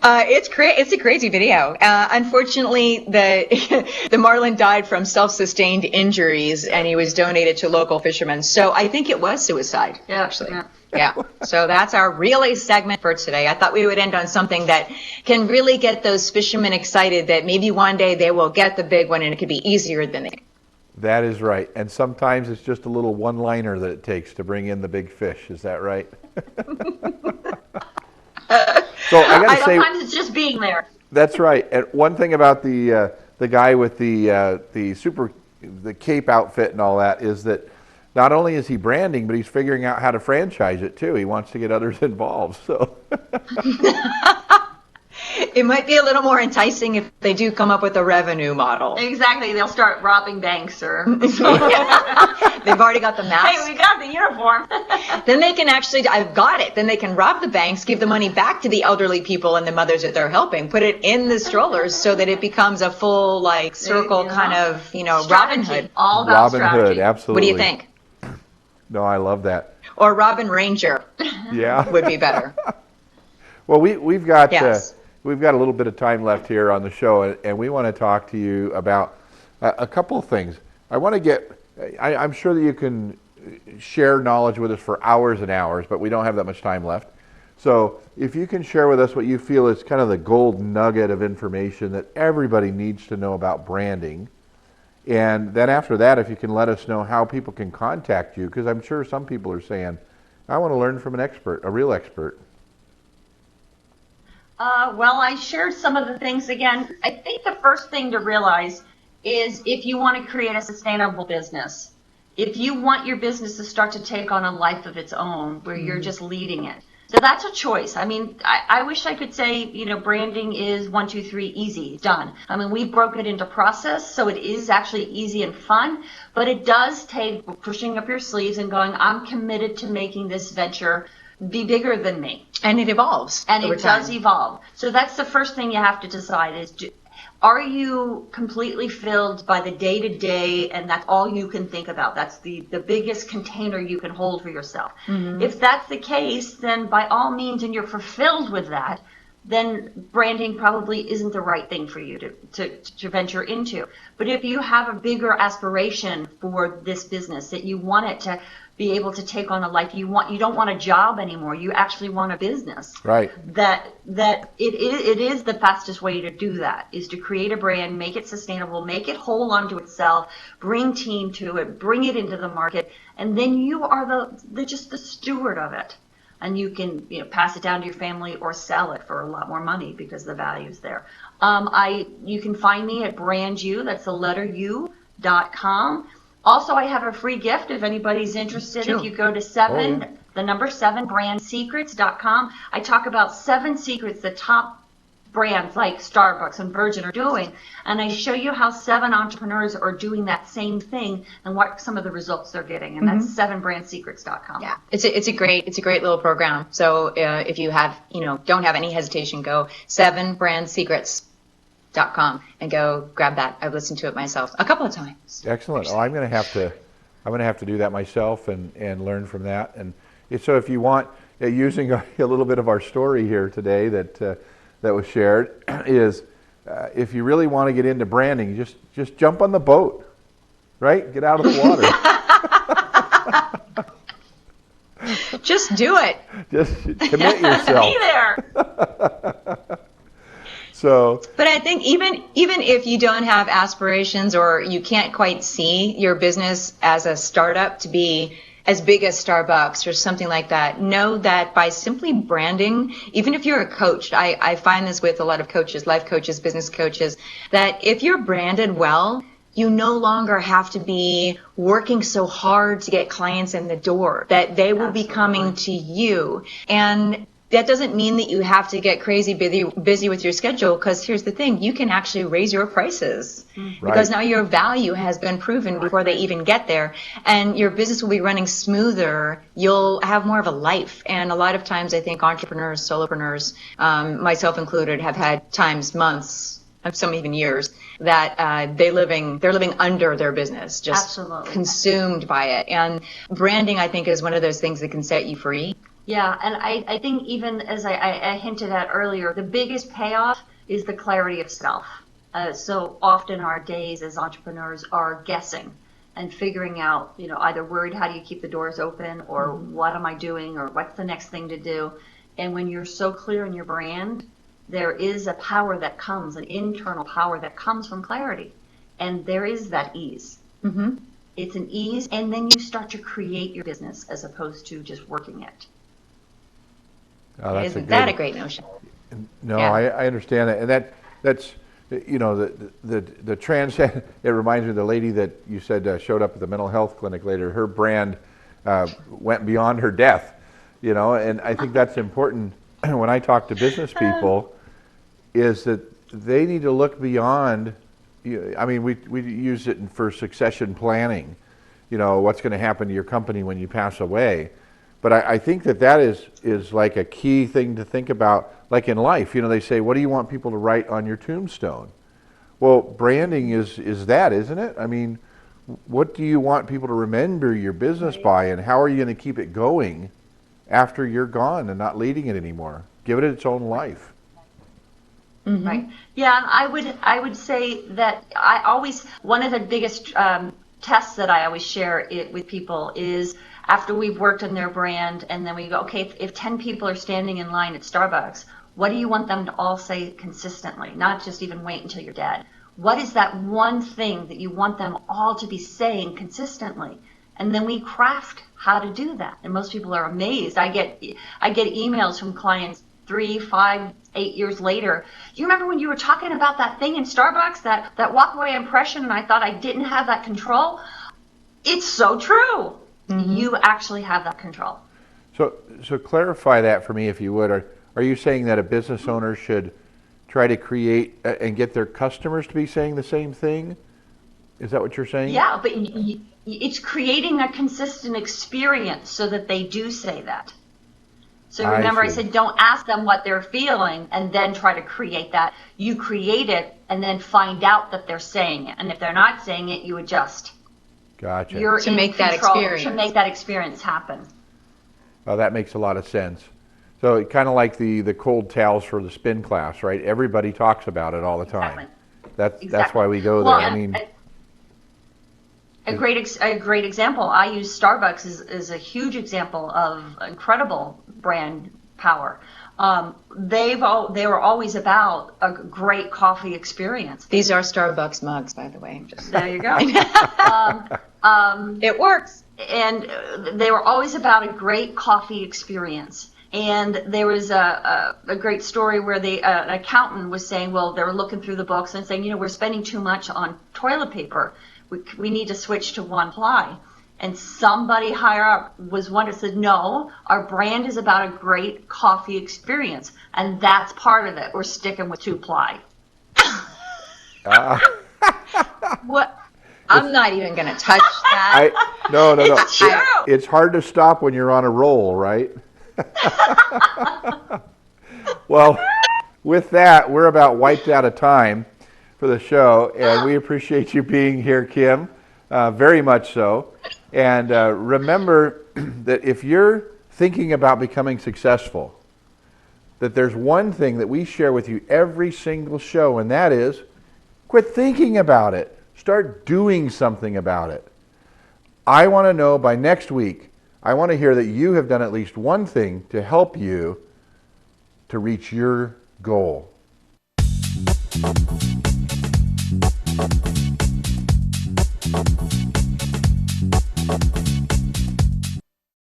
It's a crazy video. Unfortunately, the marlin died from self-sustained injuries, and he was donated to local fishermen. So I think it was suicide, actually. Yeah. So that's our relay segment for today. I thought we would end on something that can really get those fishermen excited that maybe one day they will get the big one, and it could be easier than they think. That is right. And sometimes it's just a little one-liner that it takes to bring in the big fish. Is that right? So I got to say, Sometimes it's just being there. that's right. And one thing about the guy with the cape outfit and all that is that not only is he branding, but he's figuring out how to franchise it too. He wants to get others involved. So It might be a little more enticing if they do come up with a revenue model. Exactly. They'll start robbing banks or. They've already got the mask. Hey, we got the uniform. Then they can actually, I've got it. Then they can rob the banks, give the money back to the elderly people and the mothers that they're helping, put it in the strollers so that it becomes a full circle kind of, Robin Hood. All about Robin strategy. Hood, absolutely. What do you think? No, I love that. Or Robin Ranger Yeah. would be better. Well, we've got Yes. we've got a little bit of time left here on the show, and we want to talk to you about a couple of things. I want to get. I'm sure that you can share knowledge with us for hours and hours, but we don't have that much time left. So if you can share with us what you feel is kind of the gold nugget of information that everybody needs to know about branding. And then after that, if you can let us know how people can contact you, because I'm sure some people are saying, I want to learn from an expert, a real expert. Well, I shared some of the things again. I think the first thing to realize is if you want to create a sustainable business, if you want your business to start to take on a life of its own where you're just leading it. So that's a choice. I mean, I wish I could say, branding is 1, 2, 3, easy, done. I mean, we broke it into process, so it is actually easy and fun, but it does take pushing up your sleeves and going, I'm committed to making this venture be bigger than me. And it evolves. And over it does time. evolve. So that's the first thing you have to decide is, are you completely filled by the day-to-day and that's all you can think about? That's the biggest container you can hold for yourself. Mhm. If that's the case, then by all means, and you're fulfilled with that, then branding probably isn't the right thing for you to venture into. But if you have a bigger aspiration for this business, that you want it to be able to take on a life you don't want a job anymore, you actually want a business. Right. That it is the fastest way to do that, is to create a brand, make it sustainable, make it hold onto itself, bring team to it, bring it into the market, and then you are just the steward of it. And you can pass it down to your family or sell it for a lot more money because the value's there. You can find me at brandu, that's the letter U.com. Also, I have a free gift if anybody's interested. Sure. If you go to the number 7, brandsecrets.com, I talk about 7 secrets that top brands like Starbucks and Virgin are doing, and I show you how 7 entrepreneurs are doing that same thing and what some of the results they're getting, and that's 7brandsecrets.com. Yeah, it's a great little program. So if you have don't have any hesitation, go 7brandsecrets.com and go grab that. I've listened to it myself a couple of times. Excellent. Oh, I'm going to have to do that myself and learn from that. And so if you want, using a little bit of our story here today that was shared, is if you really want to get into branding, just jump on the boat, right? Get out of the water. Just do it. Just commit yourself. Be there. So, but I think even if you don't have aspirations or you can't quite see your business as a startup to be as big as Starbucks or something like that, know that by simply branding, even if you're a coach, I find this with a lot of coaches, life coaches, business coaches, that if you're branded well, you no longer have to be working so hard to get clients in the door, that they will be coming to you. And that doesn't mean that you have to get crazy busy with your schedule, because here's the thing, you can actually raise your prices because now your value has been proven before they even get there, and your business will be running smoother. You'll have more of a life. And a lot of times I think entrepreneurs, solopreneurs, myself included, have had times, months, some even years, that they're living under their business, just consumed by it. And branding, I think, is one of those things that can set you free. Yeah, and I think even as I hinted at earlier, the biggest payoff is the clarity of self. So often our days as entrepreneurs are guessing and figuring out, either worried how do you keep the doors open, or what am I doing, or what's the next thing to do. And when you're so clear in your brand, there is a power that comes, an internal power that comes from clarity. And there is that ease. Mm-hmm. It's an ease, and then you start to create your business as opposed to just working it. Oh, Isn't that a great notion? No, Yeah. I understand that, and that's the trans. It reminds me of the lady that you said showed up at the mental health clinic later. Her brand went beyond her death, and I think that's important when I talk to business people, is that they need to look beyond. I mean, we use it for succession planning. What's going to happen to your company when you pass away. But I think that is like a key thing to think about, like in life. They say, what do you want people to write on your tombstone? Well, branding is that, isn't it? I mean, what do you want people to remember your business by, and how are you going to keep it going after you're gone and not leading it anymore? Give it its own life. Mm-hmm. Right. Yeah, and I would say that one of the biggest tests that I always share with people is, after we've worked on their brand, and then we go, okay, if 10 people are standing in line at Starbucks, what do you want them to all say consistently? Not just even wait until you're dead. What is that one thing that you want them all to be saying consistently? And then we craft how to do that. And most people are amazed. I get emails from clients 3, 5, 8 years later. You remember when you were talking about that thing in Starbucks, that walkaway impression, and I thought I didn't have that control? It's so true. Mm-hmm. You actually have that control. So clarify that for me, if you would. Are you saying that a business owner should try to create and get their customers to be saying the same thing? Is that what you're saying? Yeah, but it's creating a consistent experience so that they do say that. So remember, I said don't ask them what they're feeling and then try to create that. You create it and then find out that they're saying it. And if they're not saying it, you adjust. Gotcha. You're to in make control that experience. to make that experience happen. Well, that makes a lot of sense. So kind of like the cold towels for the spin class, right? Everybody talks about it all the time. Exactly. That's why we go there. I mean, a great example. I use Starbucks as a huge example of incredible brand power. They were always about a great coffee experience. These are Starbucks mugs, by the way. There you go. It works. And they were always about a great coffee experience. And there was a great story where an accountant was saying, well, they were looking through the books and saying, we're spending too much on toilet paper. We need to switch to one ply. And somebody higher up was one that said, no, our brand is about a great coffee experience. And that's part of it. We're sticking with 2-ply. What? I'm not even going to touch that. No. It's true. It's hard to stop when you're on a roll, right? Well, with that, we're about wiped out of time for the show, and we appreciate you being here, Kim, very much so. And remember that if you're thinking about becoming successful, that there's one thing that we share with you every single show, and that is quit thinking about it. Start doing something about it. I want to know by next week, I want to hear that you have done at least one thing to help you to reach your goal.